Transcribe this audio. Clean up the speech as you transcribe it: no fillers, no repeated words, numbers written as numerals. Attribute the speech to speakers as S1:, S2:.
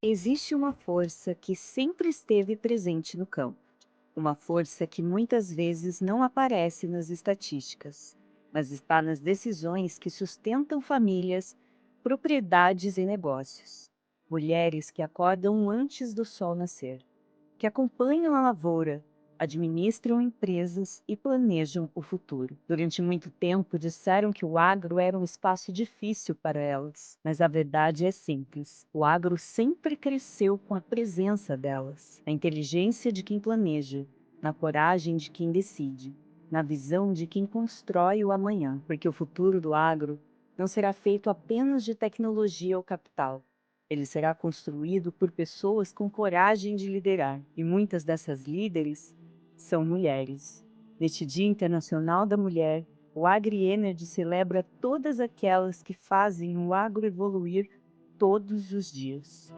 S1: Existe uma força que sempre esteve presente no campo, uma força que muitas vezes não aparece nas estatísticas, mas está nas decisões que sustentam famílias, propriedades e negócios. Mulheres que acordam antes do sol nascer, que acompanham a lavoura, administram empresas e planejam o futuro. Durante muito tempo disseram que o agro era um espaço difícil para elas, mas a verdade é simples. O agro sempre cresceu com a presença delas, na inteligência de quem planeja, na coragem de quem decide, na visão de quem constrói o amanhã, porque o futuro do agro não será feito apenas de tecnologia ou capital. Ele será construído por pessoas com coragem de liderar, e muitas dessas líderes são mulheres. Neste Dia Internacional da Mulher, o AgriEnergy celebra todas aquelas que fazem o agro evoluir todos os dias.